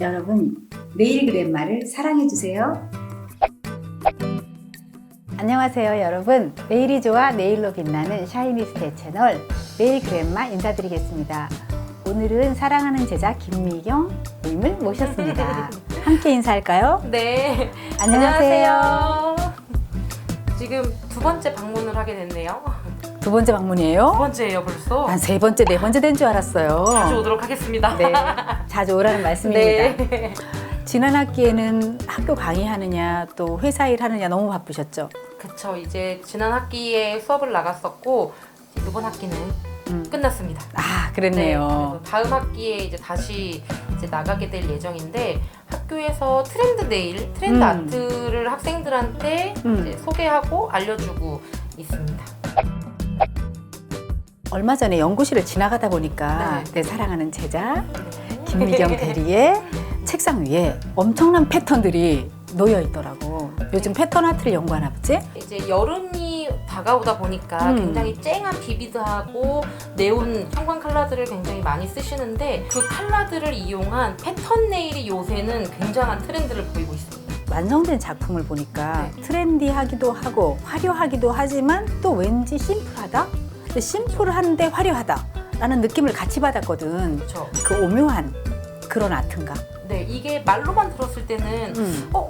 여러분, 네일 그랜마를 사랑해주세요. 안녕하세요 여러분. 네일이 좋아 네일로 빛나는 샤이니스테 채널 네일 그랜마 인사드리겠습니다. 오늘은 사랑하는 제자 김미경 님을 모셨습니다. 함께 인사할까요? 네. 안녕하세요. 지금 두 번째 방문을 하게 됐네요. 두 번째 방문이에요? 두 번째예요, 벌써. 난 세 번째, 네 번째 된 줄 알았어요. 자주 오도록 하겠습니다. 네, 자주 오라는 말씀입니다. 네. 지난 학기에는 학교 강의하느냐 또 회사 일 하느냐 너무 바쁘셨죠? 그쵸. 이제 지난 학기에 수업을 나갔었고 이제 이번 학기는 끝났습니다. 아, 네, 그랬네요. 그래서 다음 학기에 이제 다시 이제 나가게 될 예정인데 학교에서 트렌드 네일, 트렌드 아트를 학생들한테 이제 소개하고 알려주고 있습니다. 얼마 전에 연구실을 지나가다 보니까 네. 내 사랑하는 제자 김미경 대리의 책상 위에 엄청난 패턴들이 놓여 있더라고. 요즘 패턴 아트를 연구하나 보지? 이제 여름이 다가오다 보니까 굉장히 쨍한 비비드하고 네온 형광 컬러들을 굉장히 많이 쓰시는데 그 컬러들을 이용한 패턴 네일이 요새는 굉장한 트렌드를 보이고 있습니다. 완성된 작품을 보니까 트렌디하기도 하고 화려하기도 하지만 또 왠지 심플하다? 근데 심플한데 화려하다 라는 느낌을 같이 받았거든. 그렇죠. 그 오묘한 그런 아트인가? 네, 이게 말로만 들었을 때는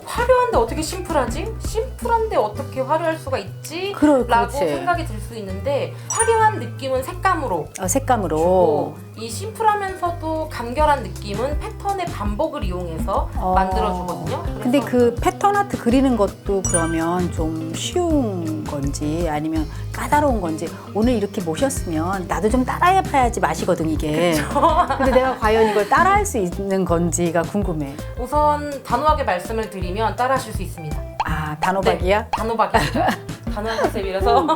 화려한데 어떻게 심플하지? 심플한데 어떻게 화려할 수가 있지? 라고 그렇지. 생각이 들 수 있는데 화려한 느낌은 색감으로 색감으로. 주고 이 심플하면서도 간결한 느낌은 패턴의 반복을 이용해서 만들어주거든요. 근데 그래서 그 패턴 아트 그리는 것도 그러면 좀 쉬운 건지 아니면 까다로운 건지 오늘 이렇게 모셨으면 나도 좀 따라해 봐야지 맛이거든 이게. 근데 내가 과연 이걸 따라할 수 있는 건지가 궁금해. 우선 단호하게 말씀을 드리면 따라하실 수 있습니다. 아, 단호박이야? 네, 단호박입니다. 단호한 컨셉이라서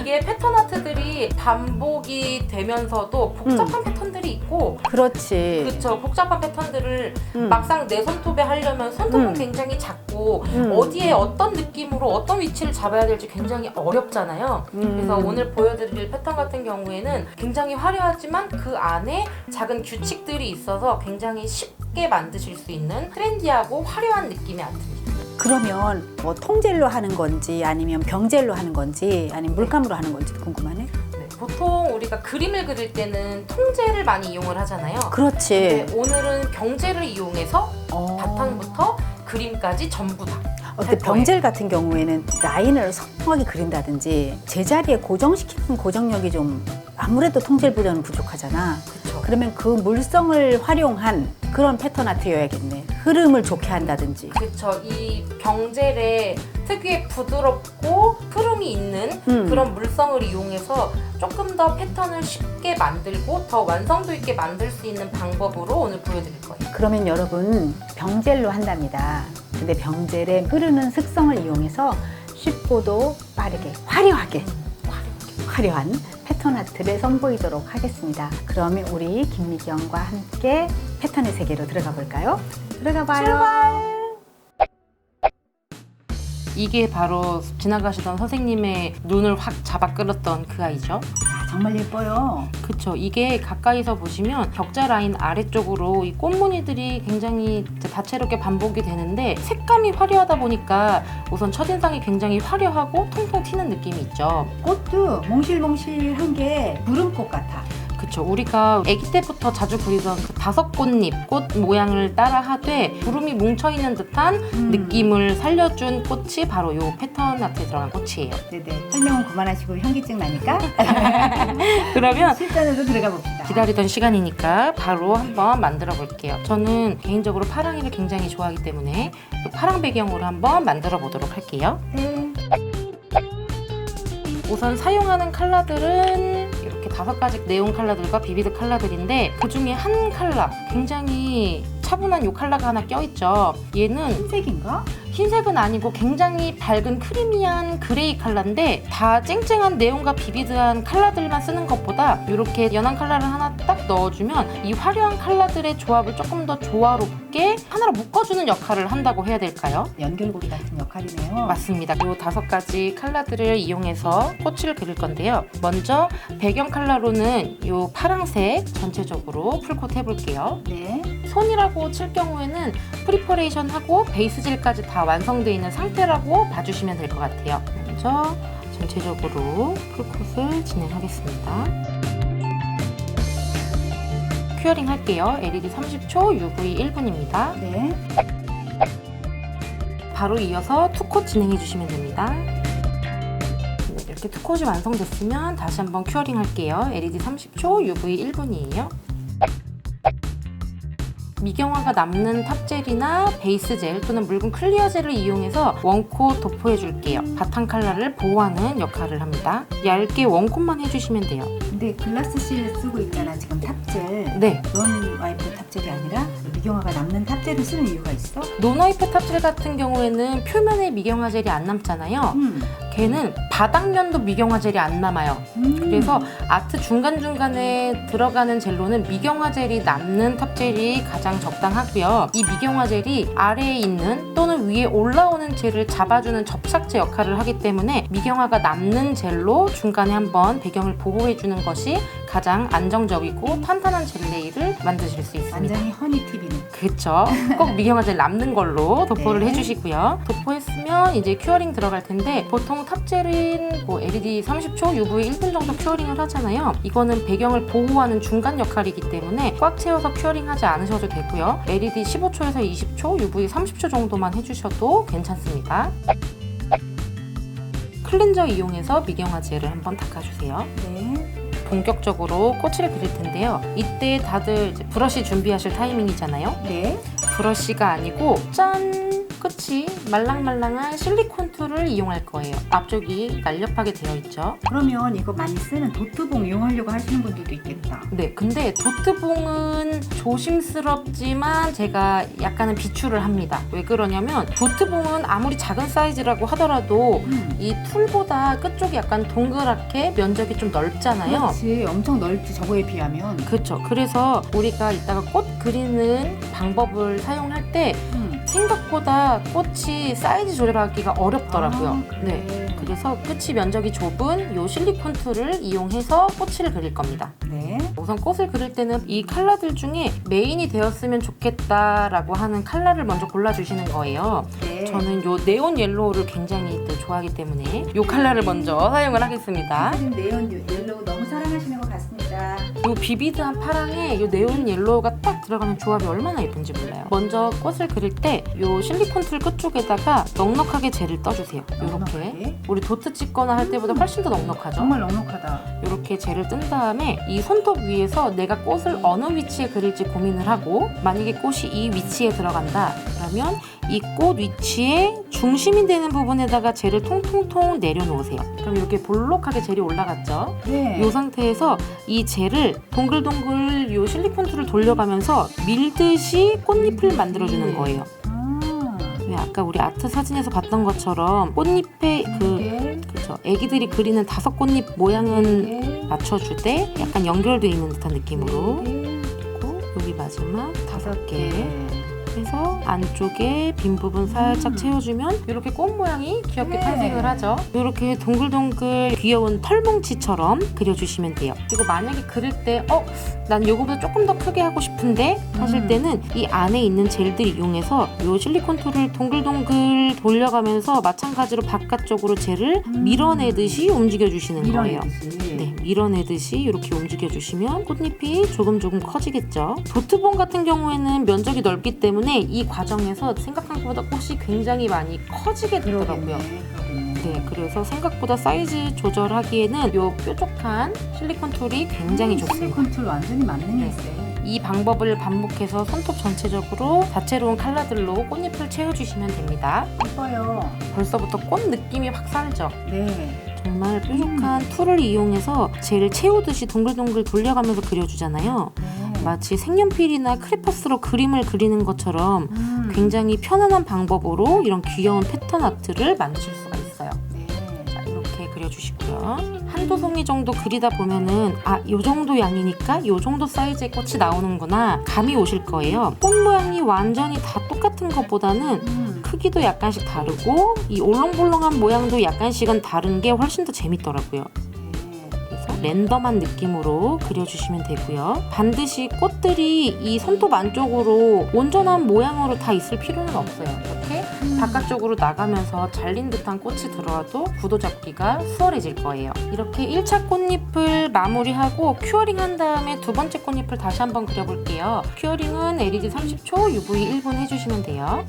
이게 패턴 아트들이 반복이 되면서도 복잡한 패턴들이 있고 그렇지. 그쵸, 복잡한 패턴들을 막상 내 손톱에 하려면 손톱은 굉장히 작고 어디에 어떤 느낌으로 어떤 위치를 잡아야 될지 굉장히 어렵잖아요. 그래서 오늘 보여드릴 패턴 같은 경우에는 굉장히 화려하지만 그 안에 작은 규칙들이 있어서 굉장히 쉽게 만드실 수 있는 트렌디하고 화려한 느낌의 아트입니다. 그러면 뭐 통젤로 하는 건지 아니면 병젤로 하는 건지 아니면 물감으로 하는 건지 궁금하네. 네, 보통 우리가 그림을 그릴 때는 통젤을 많이 이용을 하잖아요. 그렇지. 근데 오늘은 병젤을 이용해서 바탕부터 그림까지 전부 다. 근데 병젤 같은 경우에는 라인을 선명하게 그린다든지 제자리에 고정시키는 고정력이 좀 아무래도 통젤보다는 부족하잖아. 그쵸. 그러면 그 물성을 활용한 그런 패턴 아트여야겠네. 흐름을 좋게 한다든지. 그쵸. 이 병젤의 특유의 부드럽고 흐름이 있는 그런 물성을 이용해서 조금 더 패턴을 쉽게 만들고 더 완성도 있게 만들 수 있는 방법으로 오늘 보여드릴 거예요. 그러면 여러분 병젤로 한답니다. 근데 병젤의 흐르는 습성을 이용해서 쉽고도 빠르게 화려하게 화려한 패턴 아트를 선보이도록 하겠습니다. 그러면 우리 김미경과 함께 패턴의 세계로 들어가 볼까요? 들어가 봐요. 출발! 이게 바로 지나가시던 선생님의 눈을 확 잡아 끌었던 그 아이죠. 아, 정말 예뻐요. 그쵸. 이게 가까이서 보시면 격자 라인 아래쪽으로 이 꽃무늬들이 굉장히 다채롭게 반복이 되는데 색감이 화려하다 보니까 우선 첫인상이 굉장히 화려하고 통통 튀는 느낌이 있죠. 꽃도 몽실몽실한 게 무름꽃 같아. 그쵸. 우리가 아기 때부터 자주 그리던 그 5꽃잎 꽃 모양을 따라 하되 구름이 뭉쳐있는 듯한 느낌을 살려준 꽃이 바로 이 패턴 아트에 들어간 꽃이에요. 네네. 설명은 그만하시고 현기증 나니까 그러면 실전으로 들어가 봅시다. 기다리던 시간이니까 바로 한번 만들어 볼게요. 저는 개인적으로 파랑이를 굉장히 좋아하기 때문에 파랑 배경으로 한번 만들어 보도록 할게요. 네. 우선 사용하는 컬러들은 이렇게 5가지 네온 컬러들과 비비드 컬러들인데 그 중에 한 컬러 굉장히 차분한 이 컬러가 하나 껴있죠. 얘는 흰색인가? 흰색은 아니고 굉장히 밝은 크리미한 그레이 컬러인데 다 쨍쨍한 네온과 비비드한 컬러들만 쓰는 것보다 이렇게 연한 컬러를 하나 딱 넣어주면 이 화려한 컬러들의 조합을 조금 더 조화롭고 자연스럽게 하나로 묶어주는 역할을 한다고 해야 될까요? 연결고리 같은 역할이네요. 맞습니다. 이 5가지 컬러들을 이용해서 꽃을 그릴 건데요. 먼저 배경 컬러로는 이 파랑색 전체적으로 풀코트 해볼게요. 네. 손이라고 칠 경우에는 프리퍼레이션하고 베이스질까지 다 완성되어 있는 상태라고 봐주시면 될 것 같아요. 먼저 전체적으로 풀콧을 진행하겠습니다. 큐어링 할게요. LED 30초, UV 1분입니다. 네. 바로 이어서 투콧 진행해 주시면 됩니다. 네, 이렇게 투콧이 완성됐으면 다시 한번 큐어링 할게요. LED 30초, UV 1분이에요. 미경화가 남는 탑젤이나 베이스젤 또는 묽은 클리어젤을 이용해서 원콧 도포해 줄게요. 바탕 컬러를 보호하는 역할을 합니다. 얇게 원콧만 해주시면 돼요. 근데 글라스 실 쓰고 있잖아, 지금 탑젤. 네, 넌 와이프 탑젤이 아니라 미경화가 남는 탑젤을 쓰는 이유가 있어? 논와이프 탑젤 같은 경우에는 표면에 미경화 젤이 안 남잖아요. 걔는 바닥면도 미경화 젤이 안 남아요. 그래서 아트 중간중간에 들어가는 젤로는 미경화 젤이 남는 탑젤이 가장 적당하고요. 이 미경화 젤이 아래에 있는 또는 위에 올라오는 젤을 잡아주는 접착제 역할을 하기 때문에 미경화가 남는 젤로 중간에 한번 배경을 보호해주는 것이 가장 안정적이고 탄탄한 젤 네일을 만드실 수 있습니다. 완전히 허니 팁이네. 그쵸. 꼭 미경화 젤 남는 걸로 도포를 네. 해주시고요. 도포했으면 이제 큐어링 들어갈 텐데 보통 탑젤은 뭐 LED 30초, UV 1분 정도 큐어링을 하잖아요. 이거는 배경을 보호하는 중간 역할이기 때문에 꽉 채워서 큐어링하지 않으셔도 되고요. LED 15초에서 20초, UV 30초 정도만 해주셔도 괜찮습니다. 클렌저 이용해서 미경화 젤을 한번 닦아주세요. 네. 본격적으로 꽃을 그릴 텐데요. 이때 다들 이제 브러쉬 준비하실 타이밍이잖아요. 네. 브러쉬가 아니고 짠! 끝이 말랑말랑한 실리콘 툴을 이용할 거예요. 앞쪽이 날렵하게 되어 있죠. 그러면 이거 많이 쓰는 도트봉 이용하려고 하시는 분들도 있겠다. 네, 근데 도트봉은 조심스럽지만 제가 약간은 비추를 합니다. 왜 그러냐면 도트봉은 아무리 작은 사이즈라고 하더라도 이 툴보다 끝쪽이 약간 동그랗게 면적이 좀 넓잖아요. 그렇지, 엄청 넓지 저거에 비하면. 그렇죠. 그래서 우리가 이따가 꽃 그리는 방법을 사용할 때 생각보다 꽃이 사이즈 조절하기가 어렵더라고요. 아, 그래. 네. 그래서 끝이 면적이 좁은 이 실리콘 툴을 이용해서 꽃을 그릴 겁니다. 네. 우선 꽃을 그릴 때는 이 컬러들 중에 메인이 되었으면 좋겠다라고 하는 컬러를 먼저 골라주시는 거예요. 네. 저는 이 네온 옐로우를 굉장히 또 좋아하기 때문에 이 컬러를 먼저 사용을 하겠습니다. 지금 네온 옐로우 너무 사랑하시는 것 같습니다. 이 비비드한 파랑에 이 네온 옐로우가 딱 들어가는 조합이 얼마나 예쁜지 몰라요. 먼저 꽃을 그릴 때 이 실리콘 툴 끝쪽에다가 넉넉하게 젤을 떠주세요. 이렇게 넉넉하게? 우리 도트 찍거나 할 때보다 훨씬 더 넉넉하죠? 정말 넉넉하다. 이렇게 젤을 뜬 다음에 이 손톱 위에서 내가 꽃을 어느 위치에 그릴지 고민을 하고 만약에 꽃이 이 위치에 들어간다 그러면 이 꽃 위치에 중심이 되는 부분에다가 젤을 통통통 내려놓으세요. 그럼 이렇게 볼록하게 젤이 올라갔죠? 네. 이 상태에서 이 젤을 동글동글 이 실리콘 툴을 돌려가면서 밀듯이 꽃잎을 만들어주는 거예요. 왜 아까 우리 아트 사진에서 봤던 것처럼 꽃잎에 그죠? 애기들이 그리는 5꽃잎 모양은 맞춰주되 약간 연결되어 있는 듯한 느낌으로 그리고 여기 마지막 5개 해서 안쪽에 빈 부분 살짝 채워주면 이렇게 꽃 모양이 귀엽게 네. 탄생을 하죠. 이렇게 동글동글 귀여운 털뭉치처럼 그려주시면 돼요. 그리고 만약에 그릴 때 난 이거보다 조금 더 크게 하고 싶은데 하실 때는 이 안에 있는 젤들 이용해서 이 실리콘 툴을 동글동글 돌려가면서 마찬가지로 바깥쪽으로 젤을 밀어내듯이 움직여주시는 거예요. 네, 밀어내듯이 이렇게 움직여주시면 꽃잎이 조금 커지겠죠. 도트봉 같은 경우에는 면적이 넓기 때문에 이 과정에서 생각한 것보다 꽃이 굉장히 많이 커지게 되더라고요. 네, 그래서 생각보다 사이즈 조절하기에는 이 뾰족한 실리콘 툴이 굉장히 좋습니다. 실리콘 툴 완전히 맞는 이 방법을 반복해서 손톱 전체적으로 다채로운 컬러들로 꽃잎을 채워주시면 됩니다. 예뻐요. 벌써부터 꽃 느낌이 확 살죠? 네. 정말 뾰족한 툴을 이용해서 젤을 채우듯이 동글동글 돌려가면서 그려주잖아요. 네. 마치 색연필이나 크레파스로 그림을 그리는 것처럼 굉장히 편안한 방법으로 이런 귀여운 패턴 아트를 만드실 수가 있어요. 네. 자, 이렇게 그려주시고요. 한두 송이 정도 그리다 보면은 요 정도 양이니까 요 정도 사이즈의 꽃이 나오는구나 감이 오실 거예요. 꽃 모양이 완전히 다 똑같은 것보다는 크기도 약간씩 다르고 이 올롱볼롱한 모양도 약간씩은 다른 게 훨씬 더 재밌더라고요. 그래서 랜덤한 느낌으로 그려주시면 되고요. 반드시 꽃들이 이 손톱 안쪽으로 온전한 모양으로 다 있을 필요는 없어요. 이렇게 바깥쪽으로 나가면서 잘린 듯한 꽃이 들어와도 구도 잡기가 수월해질 거예요. 이렇게 1차 꽃잎을 마무리하고 큐어링 한 다음에 두 번째 꽃잎을 다시 한번 그려볼게요. 큐어링은 LED 30초, UV 1분 해주시면 돼요.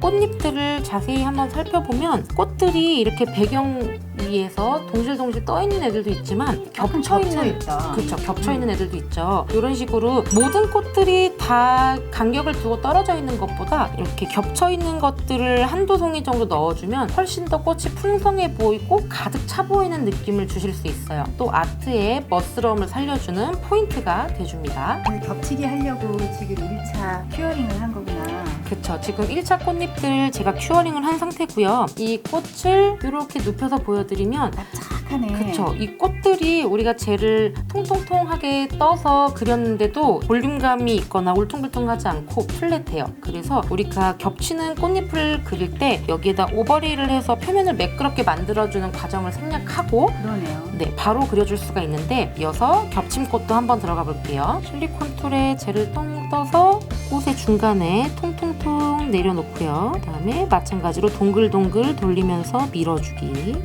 꽃잎들을 자세히 한번 살펴보면 꽃들이 이렇게 배경 위에서 동실동실 떠있는 애들도 있지만 겹쳐있는 그렇죠, 겹쳐있는 애들도 있죠. 이런 식으로 모든 꽃들이 다 간격을 두고 떨어져 있는 것보다 이렇게 겹쳐있는 것들을 한두 송이 정도 넣어주면 훨씬 더 꽃이 풍성해 보이고 가득 차 보이는 느낌을 주실 수 있어요. 또 아트의 멋스러움을 살려주는 포인트가 돼줍니다. 겹치게 하려고 지금 1차 큐어링을 한 거구나. 그쵸, 지금 1차 꽃잎들 제가 큐어링을 한 상태고요. 이 꽃을 이렇게 눕혀서 보여드리면 납작하네. 그쵸, 이 꽃들이 우리가 젤을 통통통하게 떠서 그렸는데도 볼륨감이 있거나 울퉁불퉁하지 않고 플랫해요. 그래서 우리가 겹치는 꽃잎을 그릴 때 여기에다 오버레이를 해서 표면을 매끄럽게 만들어주는 과정을 생략하고 그러네요. 네, 바로 그려줄 수가 있는데 이어서 겹침꽃도 한번 들어가 볼게요. 실리콘 툴에 젤을 똥 떠서 꽃의 중간에 통통통 내려놓고요. 그 다음에 마찬가지로 동글동글 돌리면서 밀어주기를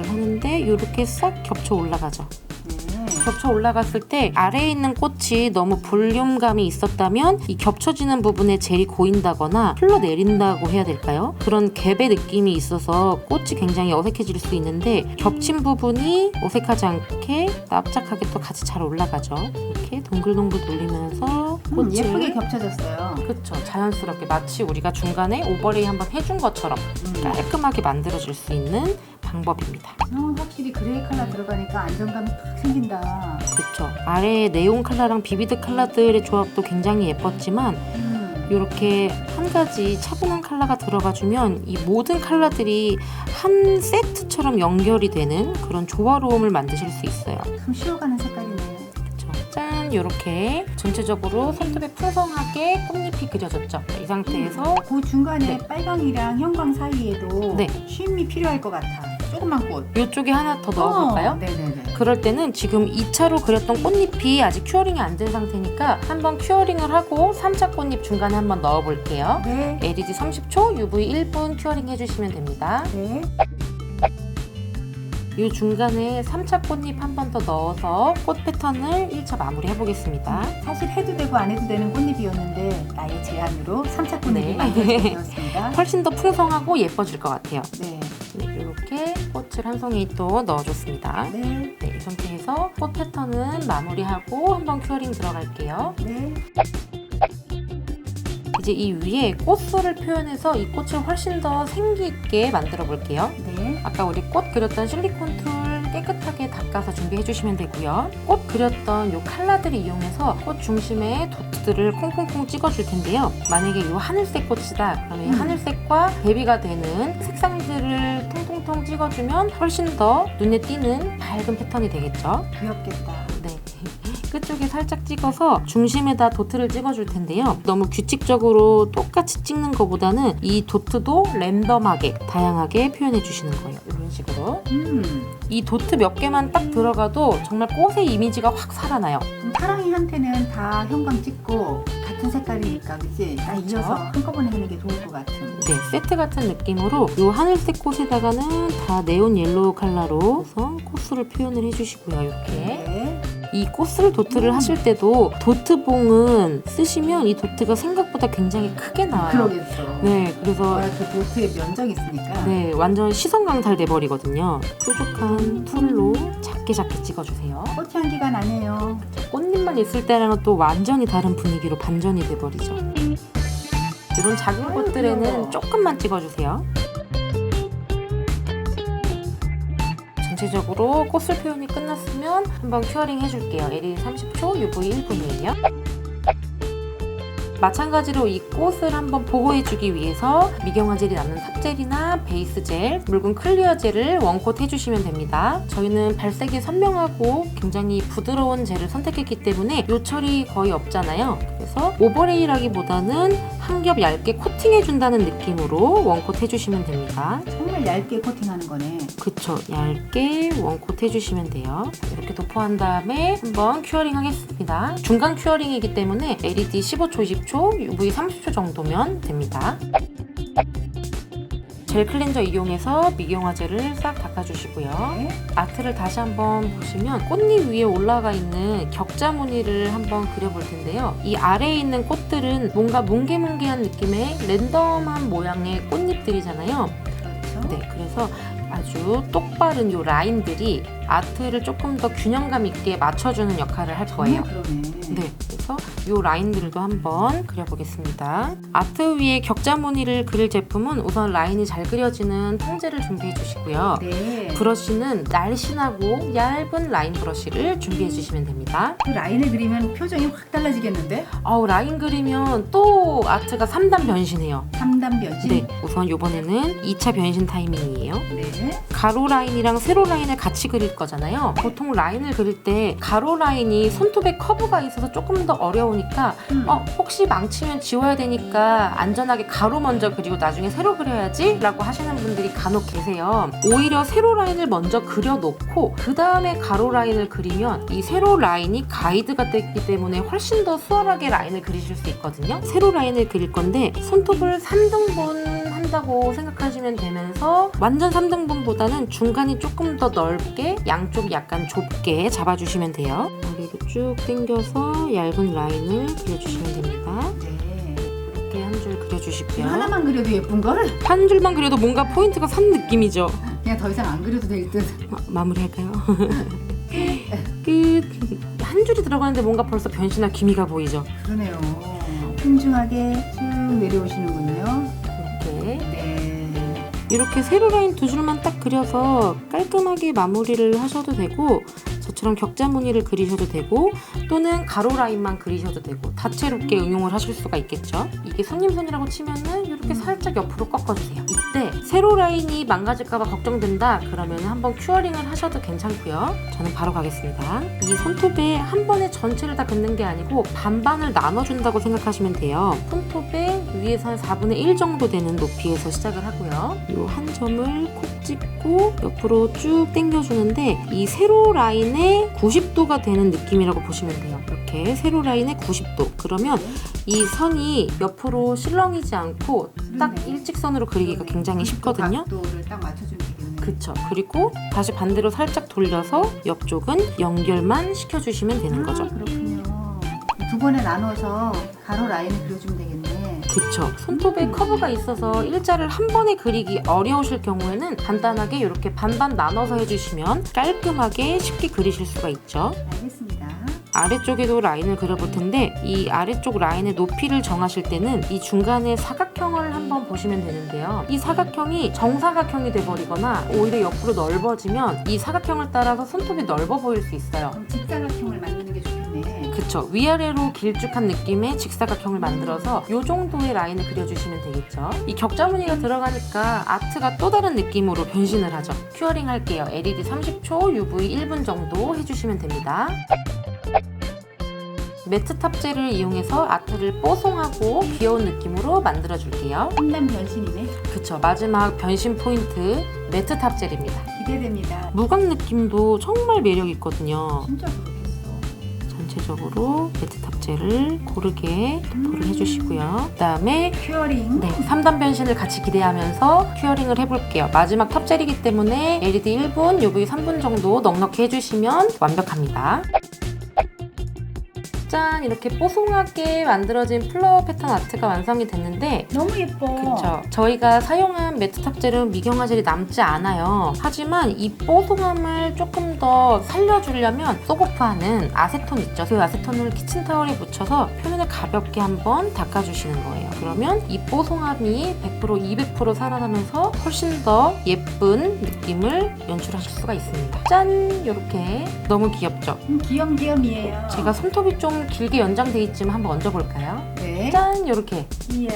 하는데 이렇게 싹 겹쳐 올라가죠. 겹쳐 올라갔을 때 아래에 있는 꽃이 너무 볼륨감이 있었다면 이 겹쳐지는 부분에 젤이 고인다거나 흘러내린다고 해야 될까요? 그런 갭의 느낌이 있어서 꽃이 굉장히 어색해질 수 있는데 겹친 부분이 어색하지 않게 납작하게 또 같이 잘 올라가죠. 이렇게 동글동글 돌리면서 꽃을 예쁘게 겹쳐졌어요. 그쵸, 자연스럽게 마치 우리가 중간에 오버레이 한번 해준 것처럼 깔끔하게 만들어줄 수 있는 방법입니다. 확실히 그레이 컬러 들어가니까 안정감이 팍 생긴다. 그쵸, 아래에 네온 컬러랑 비비드 컬러들의 조합도 굉장히 예뻤지만 이렇게 한 가지 차분한 컬러가 들어가주면 이 모든 컬러들이 한 세트처럼 연결이 되는 그런 조화로움을 만드실 수 있어요. 참 쉬어가는 색깔이네요. 짠, 이렇게 전체적으로 손톱에 풍성하게 꽃잎이 그려졌죠. 이 상태에서 그 중간에 네. 빨강이랑 형광 사이에도 네. 쉼이 필요할 것 같아. 조그만 꽃. 이쪽에 하나 더 넣어볼까요? 네네네. 그럴 때는 지금 2차로 그렸던 꽃잎이 아직 큐어링이 안 된 상태니까 한번 큐어링을 하고 3차 꽃잎 중간에 한번 넣어볼게요. 네. LED 30초, UV 1분 큐어링 해주시면 됩니다. 네. 이 중간에 3차 꽃잎 한 번 더 넣어서 꽃 패턴을 1차 마무리 해보겠습니다. 사실 해도 되고 안 해도 되는 꽃잎이었는데 나의 제안으로 3차 꽃잎이 네. 만들어졌습니다. 훨씬 더 풍성하고 예뻐질 것 같아요. 네. 네, 이렇게 꽃을 한 송이 또 넣어줬습니다. 네. 네, 이 상태에서 꽃 패턴은 마무리하고 한번 큐어링 들어갈게요. 네. 이제 이 위에 꽃술을 표현해서 이 꽃을 훨씬 더 생기 있게 만들어 볼게요. 네. 아까 우리 꽃 그렸던 실리콘 툴 깨끗하게 닦아서 준비해 주시면 되고요. 꽃 그렸던 이 컬러들을 이용해서 꽃 중심에 도트들을 콩콩콩 찍어 줄 텐데요. 만약에 이 하늘색 꽃이다 그러면 이 하늘색과 대비가 되는 색상들을 통통통 찍어주면 훨씬 더 눈에 띄는 밝은 패턴이 되겠죠. 귀엽겠다. 네. 끝쪽에 살짝 찍어서 중심에다 도트를 찍어줄 텐데요. 너무 규칙적으로 똑같이 찍는 것보다는 이 도트도 랜덤하게 다양하게 표현해 주시는 거예요. 이런 식으로. 이 도트 몇 개만 딱 들어가도 정말 꽃의 이미지가 확 살아나요. 파랑이한테는 다 형광 찍고 같은 색깔이니까 그치? 다 이어서 한꺼번에 하는 게 좋을 것 같은. 네, 세트 같은 느낌으로 이 하늘색 꽃에다가는 다 네온 옐로우 컬러로 해서 꽃술을 표현을 해주시고요. 이렇게. 네. 이 꽃술 도트를 하실 때도 도트봉은 쓰시면 이 도트가 생각보다 굉장히 크게 나와요. 그러겠어. 네, 그래서 그 도트의 면적이 있으니까. 네, 완전 시선 강탈 돼버리거든요. 뾰족한 툴로 작게 찍어주세요. 꽃 향기가 나네요. 꽃잎만 있을 때랑은 또 완전히 다른 분위기로 반전이 돼버리죠. 이런 작은 꽃들에는 귀여워. 조금만 찍어주세요. 전체적으로 꽃술 표현이 끝났으면 한번 큐어링 해줄게요. LED 30초, UV 1분이에요. 마찬가지로 이 꽃을 한번 보호해주기 위해서 미경화 젤이 남는 탑젤이나 베이스 젤, 묽은 클리어 젤을 원콧 해주시면 됩니다. 저희는 발색이 선명하고 굉장히 부드러운 젤을 선택했기 때문에 요철이 거의 없잖아요. 그래서 오버레이라기보다는 한 겹 얇게 코팅해준다는 느낌으로 원콧 해주시면 됩니다. 정말 얇게 코팅하는 거네. 그쵸, 얇게 원콧 해주시면 돼요. 이렇게 도포한 다음에 한번 큐어링 하겠습니다. 중간 큐어링이기 때문에 LED 15초, 20초, UV 30초 정도면 됩니다. 젤 클렌저 이용해서 미경화 젤을 싹 닦아주시고요. 네. 아트를 다시 한번 보시면 꽃잎 위에 올라가 있는 격자 무늬를 한번 그려볼 텐데요. 이 아래에 있는 꽃들은 뭔가 뭉게뭉게한 느낌의 랜덤한 모양의 꽃잎들이잖아요. 그렇죠. 네, 그래서 아주 똑바른 이 라인들이 아트를 조금 더 균형감 있게 맞춰주는 역할을 할 거예요. 정말 그러네. 네, 그래서 이 라인들도 한번 그려보겠습니다. 아트 위에 격자 무늬를 그릴 제품은 우선 라인이 잘 그려지는 통제를 준비해 주시고요. 네. 브러쉬는 날씬하고 얇은 라인 브러쉬를 준비해 주시면 됩니다. 그 라인을 그리면 표정이 확 달라지겠는데? 라인 그리면 또 아트가 3단 변신해요. 3단 변신? 네, 우선 이번에는 2차 변신 타이밍이에요. 네. 가로 라인이랑 세로 라인을 같이 그릴 거잖아요. 보통 라인을 그릴 때 가로 라인이 손톱에 커브가 있어서 조금 더 어려우니까 혹시 망치면 지워야 되니까 안전하게 가로 먼저 그리고 나중에 세로 그려야지 라고 하시는 분들이 간혹 계세요. 오히려 세로 라인을 먼저 그려놓고 그 다음에 가로 라인을 그리면 이 세로 라인이 가이드가 됐기 때문에 훨씬 더 수월하게 라인을 그리실 수 있거든요. 세로 라인을 그릴 건데 손톱을 3등분 한다고 생각하시면 되면서 완전 3등분보다는 중간이 조금 더 넓게 양쪽이 약간 좁게 잡아주시면 돼요. 아래로 쭉 당겨서 얇은 라인을 그려주시면 됩니다. 네. 이렇게 한 줄 그려주시고요. 하나만 그려도 예쁜 걸? 한 줄만 그려도 뭔가 포인트가 산 느낌이죠. 그냥 더 이상 안 그려도 될 듯. 마무리할까요? 끝. 한 줄이 들어가는데 뭔가 벌써 변신할 기미가 보이죠? 그러네요. 신중하게 쭉 내려오시는군요. 이렇게. 네. 이렇게 세로 라인 두 줄만 딱 그려서 깔끔하게 마무리를 하셔도 되고 저처럼 격자 무늬를 그리셔도 되고 또는 가로 라인만 그리셔도 되고 다채롭게 응용을 하실 수가 있겠죠. 이게 손님 손이라고 치면은 이렇게 살짝 옆으로 꺾어주세요. 이때 세로 라인이 망가질까봐 걱정된다 그러면 한번 큐어링을 하셔도 괜찮고요. 저는 바로 가겠습니다. 이 손톱에 한 번에 전체를 다 긋는 게 아니고 반반을 나눠준다고 생각하시면 돼요. 손톱에 위에서 한 4분의 1 정도 되는 높이에서 시작을 하고요. 이 한 점을 콕 집고 옆으로 쭉 당겨주는데 이 세로 라인에 90도가 되는 느낌이라고 보시면 돼요. 이렇게 세로 라인에 90도. 그러면 이 선이 옆으로 실렁이지 않고 딱 일직선으로 그리기가 굉장히 쉽거든요. 각도를 딱 맞춰주면 되겠네요. 그쵸. 그리고 다시 반대로 살짝 돌려서 옆쪽은 연결만 시켜주시면 되는 거죠. 그렇군요. 두 번에 나눠서 가로 라인을 그려주면 되겠네. 그쵸. 손톱에 커브가 있어서 일자를 한 번에 그리기 어려우실 경우에는 간단하게 이렇게 반반 나눠서 해주시면 깔끔하게 쉽게 그리실 수가 있죠. 알겠습니다. 아래쪽에도 라인을 그려볼 텐데 이 아래쪽 라인의 높이를 정하실 때는 이 중간에 사각형을 한번 보시면 되는데요. 이 사각형이 정사각형이 돼버리거나 오히려 옆으로 넓어지면 이 사각형을 따라서 손톱이 넓어 보일 수 있어요. 그럼 직사각형을 만드는 게 좋겠네. 그쵸. 위아래로 길쭉한 느낌의 직사각형을 만들어서 이 정도의 라인을 그려주시면 되겠죠. 이 격자 무늬가 들어가니까 아트가 또 다른 느낌으로 변신을 하죠. 큐어링 할게요. LED 30초, UV 1분 정도 해주시면 됩니다. 매트 탑젤을 이용해서 아트를 뽀송하고 귀여운 느낌으로 만들어줄게요. 3단 변신이네. 그쵸. 마지막 변신 포인트 매트 탑젤입니다. 기대됩니다. 무광 느낌도 정말 매력 있거든요. 진짜 그러겠어. 전체적으로 매트 탑젤을 고르게 도포를 해주시고요. 그 다음에 큐어링. 3단 변신을 같이 기대하면서 큐어링을 해볼게요. 마지막 탑젤이기 때문에 LED 1분, UV 3분 정도 넉넉히 해주시면 완벽합니다. 짠! 이렇게 뽀송하게 만들어진 플로어 패턴 아트가 완성이 됐는데 너무 예뻐. 그쵸. 저희가 사용한 매트 탑젤은 미경화 젤이 남지 않아요. 하지만 이 뽀송함을 조금 더 살려주려면 소고프하는 아세톤 있죠. 그 아세톤을 키친타월에 묻혀서 표면을 가볍게 한번 닦아주시는 거예요. 그러면 이 뽀송함이 100% 200% 살아나면서 훨씬 더 예쁜 느낌을 연출하실 수가 있습니다. 짠! 이렇게 너무 귀엽죠? 귀염귀염이에요. 제가 손톱이 좀 좀 길게 연장돼 있지만 한번 얹어볼까요? 네. 짠! 이렇게 이야.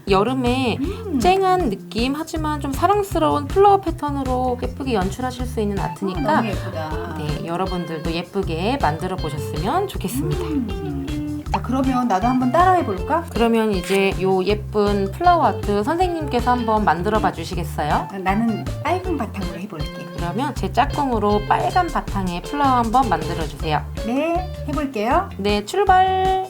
여름에 쨍한 느낌 하지만 좀 사랑스러운 플라워 패턴으로 예쁘게 연출하실 수 있는 아트니까 너무 예쁘다. 네, 여러분들도 예쁘게 만들어 보셨으면 좋겠습니다. 자, 그러면 나도 한번 따라해 볼까? 그러면 이제 요 예쁜 플라워 아트 선생님께서 한번 만들어 봐 주시겠어요? 나는 빨간 바탕으로 해볼게. 그러면 제 짝꿍으로 빨간 바탕에 플라워 한번 만들어 주세요. 네, 해볼게요. 네, 출발!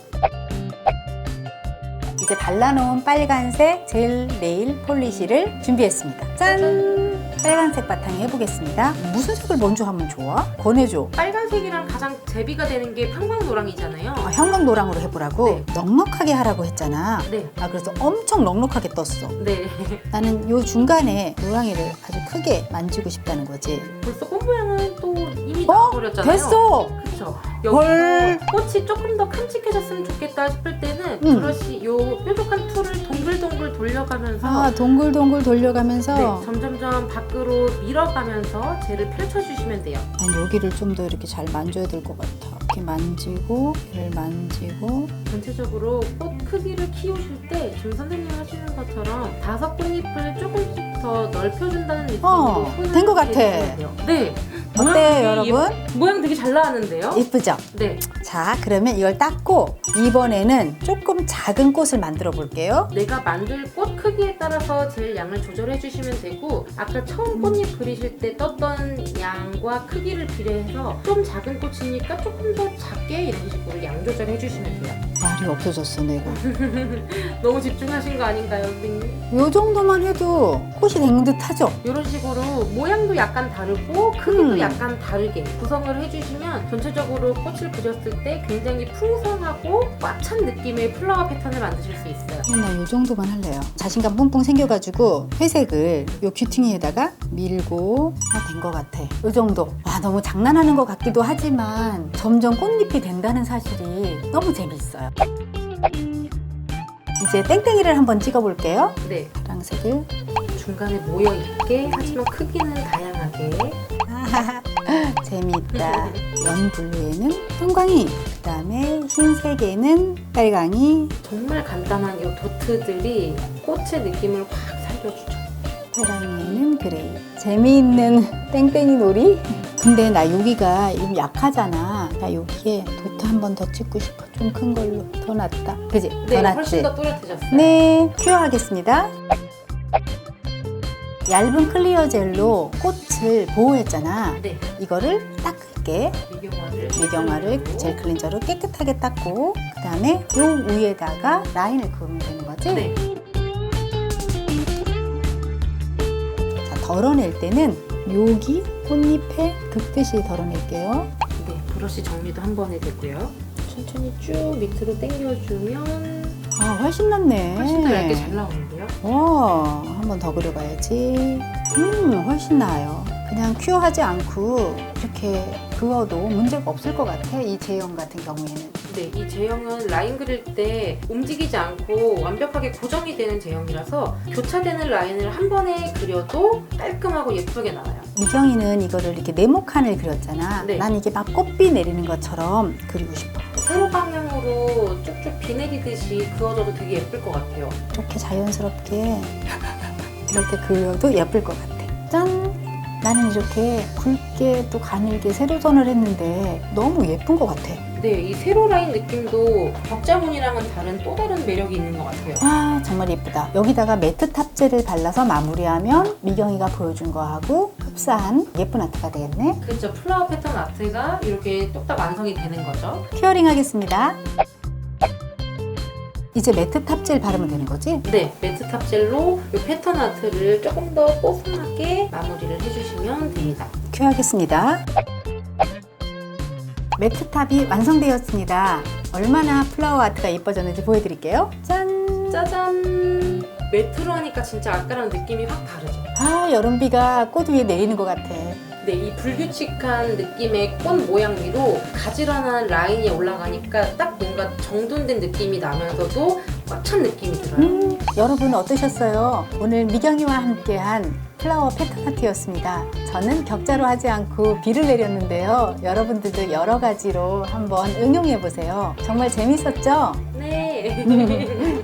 이제 발라놓은 빨간색 젤 네일 폴리시를 준비했습니다. 짠! 빨간색 바탕에 해보겠습니다. 무슨 색을 먼저 하면 좋아? 권해줘. 빨간색이랑 가장 대비가 되는 게 형광노랑이잖아요. 아, 형광노랑으로 해보라고? 네. 넉넉하게 하라고 했잖아. 네. 아, 그래서 엄청 넉넉하게 떴어. 네. 나는 요 중간에 노랑이를 아주 크게 만지고 싶다는 거지. 벌써 꽃 모양은 또 이미 나와버렸잖아요. 됐어! 그쵸. 헐. 여기서 꽃이 조금 더 큼직해졌으면 좋겠다 싶을 때는 브러쉬 요 뾰족한 툴을 동글동글 돌려가면서 아, 동글동글 돌려가면서. 네, 점점점 밖으로 밀어가면서 젤을 펼쳐주시면 돼요. 난 여기를 좀 더 이렇게 잘 만져야 될 것 같아. 이렇게 만지고, 얘를 만지고. 전체적으로 꽃 크기를 키우실 때 지금 선생님 하시는 것처럼 5꽃잎을 조금씩 더 넓혀준다는 느낌으로 된것 같아. 해주시면 돼요. 네. 어때요, 여러분? 모양 되게 잘 나왔는데요? 예쁘죠? 네. 자, 그러면 이걸 닦고 이번에는 조금 작은 꽃을 만들어 볼게요. 내가 만들 꽃 크기에 따라서 젤 양을 조절해 주시면 되고 아까 처음 꽃잎 그리실 때 떴던 양과 크기를 비례해서 좀 작은 꽃이니까 조금 더 작게 이런 식으로 양 조절해 주시면 돼요. 말이 없어졌어, 내가. 너무 집중하신 거 아닌가요, 선생님? 요 정도만 해도 꽃이 된 듯 하죠? 이런 식으로 모양도 약간 다르고 크기도 약간 다르게 구성을 해주시면 전체적으로 꽃을 그렸을 때 굉장히 풍성하고 꽉 찬 느낌의 플라워 패턴을 만드실 수 있어요. 나 요 정도만 할래요. 자신감 뿜뿜 생겨가지고 회색을 요 큐팅에다가 밀고 된 것 같아. 요 정도. 와, 너무 장난하는 것 같기도 하지만 점점 꽃잎이 된다는 사실이 너무 재밌어요. 이제 땡땡이를 한번 찍어볼게요. 네, 파란색을. 중간에 모여 있게 하지만 크기는 다양하게. 재미있다. 연블루에는 형광이, 그 다음에 흰색에는 빨강이, 정말 간단한 이 도트들이 꽃의 느낌을 확 살려주죠. 파랑이에는 그레이. 재미있는 땡땡이 놀이? 근데 나 여기가 좀 약하잖아. 나 여기에 도트 한 번 더 찍고 싶어. 좀 큰 걸로. 더 낫다. 그지? 네, 더 낫지? 훨씬 더 또렷해졌어요. 네, 큐어하겠습니다. 얇은 클리어 젤로 꽃을 보호했잖아. 네, 이거를 닦을게. 미경화를 젤 클렌저로 깨끗하게 닦고 그 다음에 요 위에다가 라인을 그으면 되는 거지? 네. 자, 덜어낼 때는 여기 꽃잎에 긋듯이 덜어낼게요. 네, 브러쉬 정리도 한 번에 되고요. 천천히 쭉 밑으로 당겨주면 아, 훨씬 낫네. 훨씬 더 얇게 잘 나오는데요. 한 번 더 그려봐야지. 훨씬 나아요. 그냥 큐어하지 않고 이렇게 그어도 문제가 없을 것 같아. 이 제형 같은 경우에는. 네, 이 제형은 라인 그릴 때 움직이지 않고 완벽하게 고정이 되는 제형이라서 교차되는 라인을 한 번에 그려도 깔끔하고 예쁘게 나와요. 미경이는 이거를 이렇게 네모칸을 그렸잖아. 네. 난 이게 막 꽃비 내리는 것처럼 그리고 싶어. 세로 방향으로 쭉쭉 비 내리듯이 그어져도 되게 예쁠 것 같아요. 이렇게 자연스럽게 이렇게 그려도 예쁠 것 같아. 짠! 나는 이렇게 굵게 또 가늘게 세로선을 했는데 너무 예쁜 것 같아. 네, 이 세로 라인 느낌도 벽자무늬랑은 다른 또 다른 매력이 있는 것 같아요. 아, 정말 예쁘다. 여기다가 매트 탑재를 발라서 마무리하면 미경이가 보여준 거하고 흡사한 예쁜 아트가 되겠네. 그렇죠. 플라워 패턴 아트가 이렇게 뚝딱 완성이 되는 거죠. 큐어링 하겠습니다. 이제 매트 탑젤 바르면 되는 거지? 네, 매트 탑젤로 이 패턴 아트를 조금 더 뽀송하게 마무리를 해주시면 됩니다. 큐어하겠습니다. 매트 탑이 완성되었습니다. 얼마나 플라워 아트가 예뻐졌는지 보여드릴게요. 짠! 짜잔! 매트로 하니까 진짜 아까랑 느낌이 확 다르죠. 아, 여름비가 꽃 위에 내리는 것 같아. 네, 이 불규칙한 느낌의 꽃 모양 위로 가지런한 라인이 올라가니까 딱 뭔가 정돈된 느낌이 나면서도 꽉 찬 느낌이 들어요. 여러분 어떠셨어요? 오늘 미경이와 함께한 플라워 패턴 아트였습니다. 저는 격자로 하지 않고 비를 내렸는데요. 여러분들도 여러 가지로 한번 응용해 보세요. 정말 재밌었죠? 네.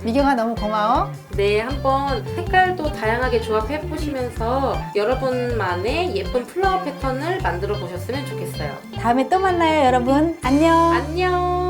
미경아 너무 고마워. 네, 한번 색깔도 다양하게 조합해 보시면서 여러분만의 예쁜 플라워 패턴을 만들어 보셨으면 좋겠어요. 다음에 또 만나요, 여러분. 안녕. 안녕.